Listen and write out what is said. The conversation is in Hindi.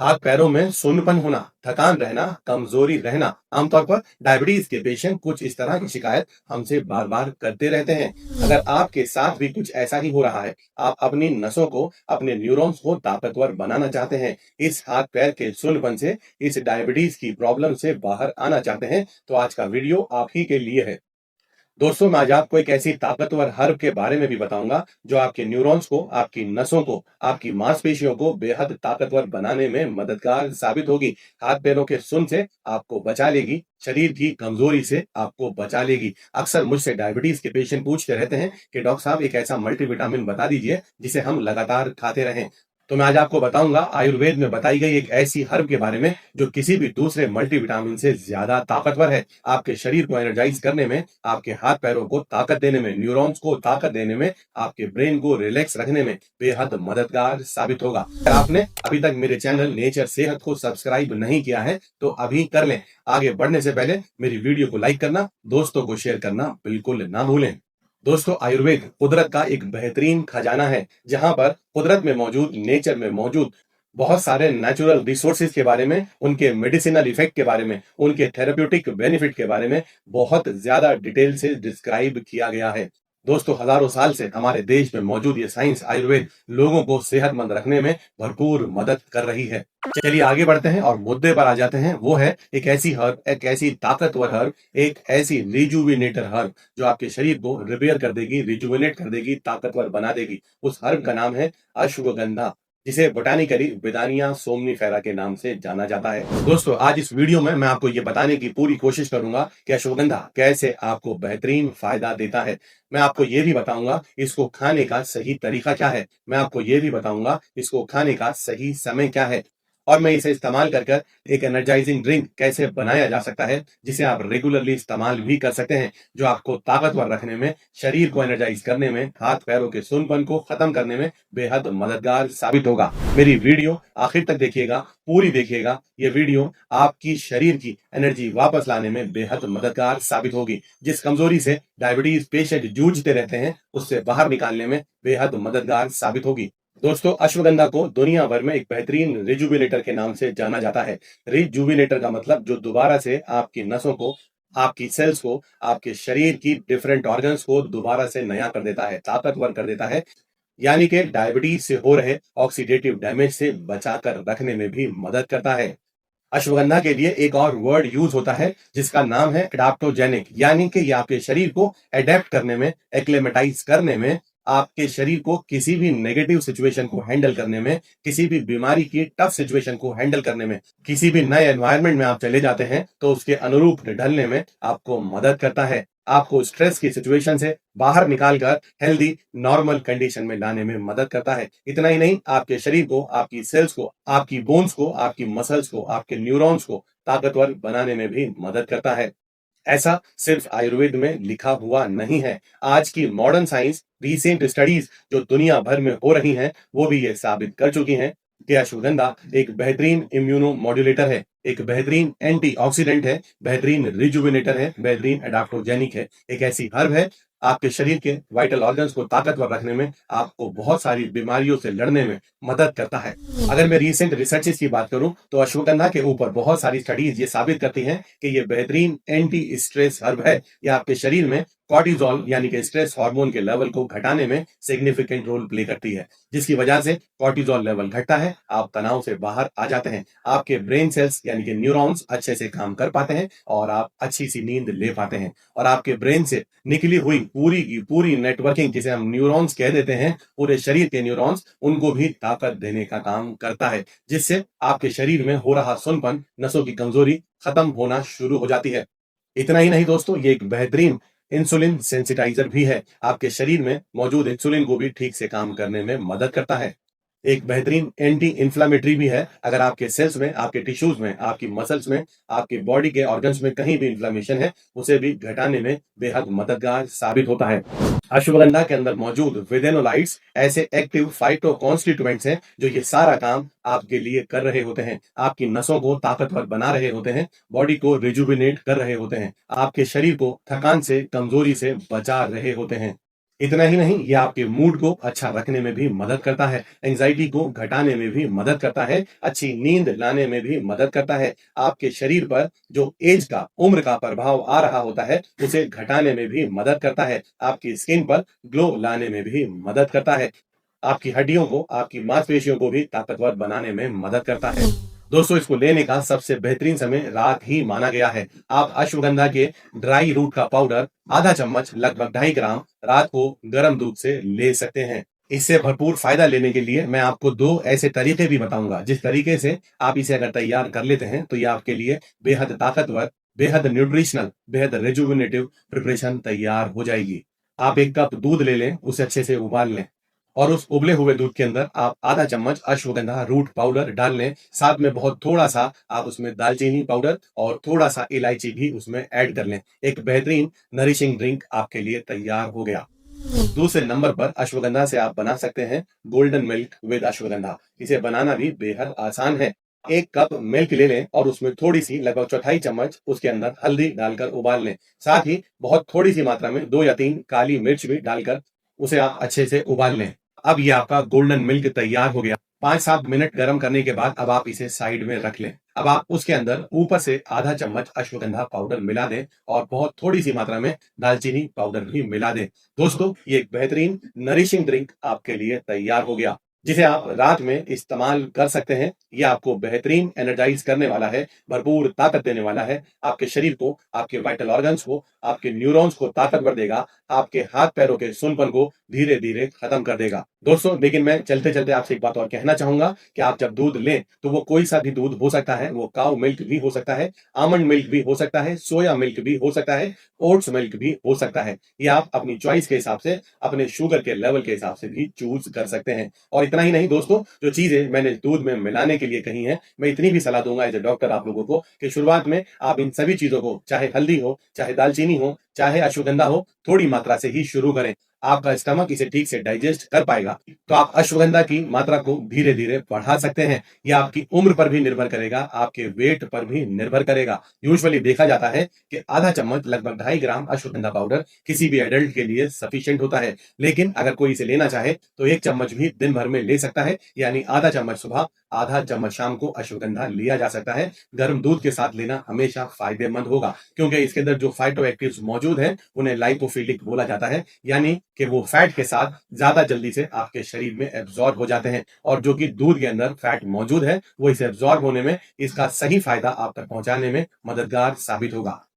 हाथ पैरों में सूनपन होना, थकान रहना, कमजोरी रहना, आमतौर पर डायबिटीज के पेशेंट कुछ इस तरह की शिकायत हमसे बार बार करते रहते हैं। अगर आपके साथ भी कुछ ऐसा ही हो रहा है, आप अपनी नसों को, अपने न्यूरॉन्स को ताकतवर बनाना चाहते हैं, इस हाथ पैर के सूनपन से, इस डायबिटीज की प्रॉब्लम से बाहर आना चाहते हैं, तो आज का वीडियो आप ही के लिए है। दोस्तों, मैं आज आपको एक ऐसी ताकतवर हर्ब के बारे में भी बताऊंगा जो आपके न्यूरॉन्स को, आपकी नसों को, आपकी मांसपेशियों को बेहद ताकतवर बनाने में मददगार साबित होगी। हाथ पैरों के सुन से आपको बचा लेगी, शरीर की कमजोरी से आपको बचा लेगी। अक्सर मुझसे डायबिटीज के पेशेंट पूछते रहते हैं कि डॉक्टर साहब, एक ऐसा मल्टीविटामिन बता दीजिए जिसे हम लगातार खाते रहें। तो मैं आज आपको बताऊंगा आयुर्वेद में बताई गई एक ऐसी हर्ब के बारे में जो किसी भी दूसरे मल्टीविटामिन से ज्यादा ताकतवर है। आपके शरीर को एनर्जाइज करने में, आपके हाथ पैरों को ताकत देने में, न्यूरॉन्स को ताकत देने में, आपके ब्रेन को रिलैक्स रखने में बेहद मददगार साबित होगा। अगर आपने अभी तक मेरे चैनल नेचर सेहत को सब्सक्राइब नहीं किया है तो अभी कर लें। आगे बढ़ने से पहले मेरी वीडियो को लाइक करना, दोस्तों को शेयर करना बिल्कुल ना भूलें। दोस्तों, आयुर्वेद कुदरत का एक बेहतरीन खजाना है, जहां पर कुदरत में मौजूद, नेचर में मौजूद बहुत सारे नेचुरल रिसोर्सेज के बारे में, उनके मेडिसिनल इफेक्ट के बारे में, उनके थेरेप्यूटिक बेनिफिट के बारे में बहुत ज्यादा डिटेल से डिस्क्राइब किया गया है। दोस्तों, हजारों साल से हमारे देश में मौजूद ये साइंस, आयुर्वेद, लोगों को सेहतमंद रखने में भरपूर मदद कर रही है। चलिए आगे बढ़ते हैं और मुद्दे पर आ जाते हैं। वो है एक ऐसी हर्ब, एक ऐसी ताकतवर हर्ब, एक ऐसी रिजुविनेटर हर्ब जो आपके शरीर को रिपेयर कर देगी, रिजुविनेट कर देगी, ताकतवर बना देगी। उस हर्ब का नाम है अश्वगंधा, जिसे बोटानिकली विदानिया सोमनीफेरा के नाम से जाना जाता है। दोस्तों, आज इस वीडियो में मैं आपको ये बताने की पूरी कोशिश करूंगा कि अश्वगंधा कैसे आपको बेहतरीन फायदा देता है। मैं आपको ये भी बताऊंगा इसको खाने का सही तरीका क्या है। मैं आपको ये भी बताऊंगा इसको खाने का सही समय क्या है। और मैं इसे इस्तेमाल कर कर एक एनर्जाइजिंग ड्रिंक कैसे बनाया जा सकता है, जिसे आप रेगुलरली इस्तेमाल भी कर सकते हैं, जो आपको ताकतवर रखने में, शरीर को एनर्जाइज करने में, हाथ पैरों के सूनपन को खत्म करने में बेहद मददगार साबित होगा। मेरी वीडियो आखिर तक देखिएगा, पूरी देखिएगा। ये वीडियो आपकी शरीर की एनर्जी वापस लाने में बेहद मददगार साबित होगी। जिस कमजोरी से डायबिटीज पेशेंट जूझते रहते हैं, उससे बाहर निकालने में बेहद मददगार साबित होगी। दोस्तों, अश्वगंधा को दुनिया भर में एक बेहतरीन रिजुविनेटर के नाम से जाना जाता है। रिजुविनेटर का मतलब जो दोबारा से आपकी नसों को, आपकी सेल्स को, आपके शरीर की डिफरेंट ऑर्गन्स को दोबारा से नया कर देता है, ताकतवर कर देता है। यानी कि डायबिटीज से हो रहे ऑक्सीडेटिव डैमेज से बचाकर रखने में भी मदद करता है। अश्वगंधा के लिए एक और वर्ड यूज होता है जिसका नाम है एडाप्टोजेनिक, यानी कि ये आपके शरीर को एडेप्ट करने में, एक्लेमेटाइज करने में, आपके शरीर को किसी भी नेगेटिव सिचुएशन को हैंडल करने में, किसी भी बीमारी की टफ सिचुएशन को हैंडल करने में, किसी भी नए एनवायरनमेंट में आप चले जाते हैं तो उसके अनुरूप ढलने में आपको मदद करता है। आपको स्ट्रेस की सिचुएशन से बाहर निकालकर हेल्दी, नॉर्मल कंडीशन में लाने में मदद करता है। इतना ही नहीं, आपके शरीर को, आपकी सेल्स को, आपकी बोन्स को, आपकी मसल्स को, आपके न्यूरॉन्स को ताकतवर बनाने में भी मदद करता है। ऐसा सिर्फ आयुर्वेद में लिखा हुआ नहीं है। आज की मॉडर्न साइंस, रिसेंट स्टडीज जो दुनिया भर में हो रही हैं, वो भी ये साबित कर चुकी हैं कि अश्वगंधा एक बेहतरीन इम्यूनो मॉड्यूलेटर है, एक बेहतरीन एंटीऑक्सीडेंट है, बेहतरीन रिजुविनेटर है, बेहतरीन एडाप्टोजेनिक है। एक ऐसी हर्ब है, आपके शरीर के वाइटल ऑर्गन्स को ताकतवर रखने में, आपको बहुत सारी बीमारियों से लड़ने में मदद करता है। अगर मैं रिसेंट रिसर्चेस की बात करूं तो अश्वगंधा के ऊपर बहुत सारी स्टडीज ये साबित करती हैं कि ये बेहतरीन एंटी स्ट्रेस हर्ब है। ये आपके शरीर में कॉर्टिजोल यानी कि स्ट्रेस हार्मोन के लेवल को घटाने में सिग्निफिकेंट रोल प्ले करती है, जिसकी वजह से कॉर्टिजोल लेवल घटता है, आप तनाव से बाहर आ जाते हैं, आपके ब्रेन सेल्स यानी कि न्यूरॉन्स अच्छे से काम कर पाते हैं और आप अच्छी सी नींद ले पाते हैं। और आपके ब्रेन से निकली हुई पूरी की पूरी नेटवर्किंग, जिसे हम न्यूरॉन्स कह देते हैं, पूरे शरीर के न्यूरॉन्स, उनको भी ताकत देने का काम करता है, जिससे आपके शरीर में हो रहा सुनपन, नसों की कमजोरी खत्म होना शुरू हो जाती है। इतना ही नहीं दोस्तों, ये एक बेहतरीन इंसुलिन सेंसिटाइजर भी है। आपके शरीर में मौजूद इंसुलिन को भी ठीक से काम करने में मदद करता है। एक बेहतरीन एंटी इंफ्लेमेटरी भी है। अगर आपके सेल्स में, आपके टिश्यूज में, आपकी मसल्स में, आपके बॉडी के ऑर्गन्स में कहीं भी इंफ्लेमेशन है, उसे भी घटाने में बेहद मददगार साबित होता है। अश्वगंधा के अंदर मौजूद विदेनोलाइट्स ऐसे एक्टिव फाइटो कॉन्स्टिट्यूएंट्स हैं जो ये सारा काम आपके लिए कर रहे होते हैं। आपकी नसों को ताकतवर बना रहे होते हैं, बॉडी को रिजुविनेट कर रहे होते हैं, आपके शरीर को थकान से, कमजोरी से बचा रहे होते हैं। इतना ही नहीं, ये आपके मूड को अच्छा रखने में भी मदद करता है, एंजाइटी को घटाने में भी मदद करता है, अच्छी नींद लाने में भी मदद करता है। आपके शरीर पर जो एज का, उम्र का प्रभाव आ रहा होता है, उसे घटाने में भी मदद करता है। आपकी स्किन पर ग्लो लाने में भी मदद करता है। आपकी हड्डियों को, आपकी मांसपेशियों को भी ताकतवर बनाने में मदद करता है। दोस्तों, इसको लेने का सबसे बेहतरीन समय रात ही माना गया है। आप अश्वगंधा के ड्राई रूट का पाउडर आधा चम्मच लगभग 2.5 ग्राम रात को गर्म दूध से ले सकते हैं। इससे भरपूर फायदा लेने के लिए मैं आपको 2 ऐसे तरीके भी बताऊंगा, जिस तरीके से आप इसे अगर तैयार कर लेते हैं तो ये आपके लिए बेहद ताकतवर, बेहद न्यूट्रिशनल, बेहद रेजुविनेटिव प्रिपरेशन तैयार हो जाएगी। आप 1 कप दूध ले लें, उसे अच्छे से उबाल लें और उस उबले हुए दूध के अंदर आप आधा चम्मच अश्वगंधा रूट पाउडर डाल लें। साथ में बहुत थोड़ा सा आप उसमें दालचीनी पाउडर और थोड़ा सा इलायची भी उसमें ऐड कर लें। एक बेहतरीन नरिशिंग ड्रिंक आपके लिए तैयार हो गया। दूसरे नंबर पर अश्वगंधा से आप बना सकते हैं गोल्डन मिल्क विद अश्वगंधा। इसे बनाना भी बेहद आसान है। 1 कप मिल्क ले लें और उसमें थोड़ी सी, लगभग चौथाई चम्मच उसके अंदर हल्दी डालकर उबाल लें। साथ ही बहुत थोड़ी सी मात्रा में 2 या 3 काली मिर्च भी डालकर उसे आप अच्छे से उबाल लें। अब ये आपका गोल्डन मिल्क तैयार हो गया। 5-7 मिनट गर्म करने के बाद अब आप इसे साइड में रख लें। अब आप उसके अंदर ऊपर से आधा चम्मच अश्वगंधा पाउडर मिला दें और बहुत थोड़ी सी मात्रा में दालचीनी पाउडर भी मिला दें। दोस्तों, ये एक बेहतरीन नरिशिंग ड्रिंक आपके लिए तैयार हो गया, जिसे आप रात में इस्तेमाल कर सकते हैं। ये आपको बेहतरीन एनर्जाइज करने वाला है, भरपूर ताकत देने वाला है। आपके शरीर को, आपके वाइटल ऑर्गन्स को, आपके न्यूरॉन्स को ताकतवर देगा, आपके हाथ पैरों के सुनपन को धीरे धीरे खत्म कर देगा। दोस्तों, लेकिन मैं चलते चलते आपसे एक बात और कहना चाहूंगा कि आप जब दूध लें तो वो कोई सा भी दूध हो सकता है। वो काउ मिल्क भी हो सकता है, आमंड मिल्क भी हो सकता है, सोया मिल्क भी हो सकता है, ओट्स मिल्क भी हो सकता है। ये आप अपनी चॉइस के हिसाब से, अपने शुगर के लेवल के हिसाब से भी चूज कर सकते हैं। और इतना ही नहीं दोस्तों, जो चीजें मैंने दूध में मिलाने के लिए कही हैं, मैं इतनी भी सलाह दूंगा एज ए डॉक्टर आप लोगों को कि शुरुआत में आप इन सभी चीजों को, चाहे हल्दी हो, चाहे दालचीनी हो, चाहे अश्वगंधा हो, थोड़ी मात्रा से ही शुरू करें। आपका स्टमक इसे ठीक से डाइजेस्ट कर पाएगा तो आप अश्वगंधा की मात्रा को धीरे धीरे बढ़ा सकते हैं। यह आपकी उम्र पर भी निर्भर करेगा, आपके वेट पर भी निर्भर करेगा। यूजुअली देखा जाता है कि आधा चम्मच, लगभग 2.5 ग्राम अश्वगंधा पाउडर किसी भी एडल्ट के लिए सफिशिएंट होता है। लेकिन अगर कोई इसे लेना चाहे तो 1 चम्मच भी दिन भर में ले सकता है, यानी आधा चम्मच सुबह, आधा चम्मच शाम को अश्वगंधा लिया जा सकता है। गर्म दूध के साथ लेना हमेशा फायदेमंद होगा, क्योंकि इसके अंदर जो फाइटो एक्टिव्स मौजूद हैं उन्हें लाइपोफिलिक बोला जाता है, यानी कि वो फैट के साथ ज्यादा जल्दी से आपके शरीर में एब्जॉर्ब हो जाते हैं। और जो कि दूध के अंदर फैट मौजूद है, वो इसे एब्जॉर्ब होने में, इसका सही फायदा आप तक पहुंचाने में मददगार साबित होगा।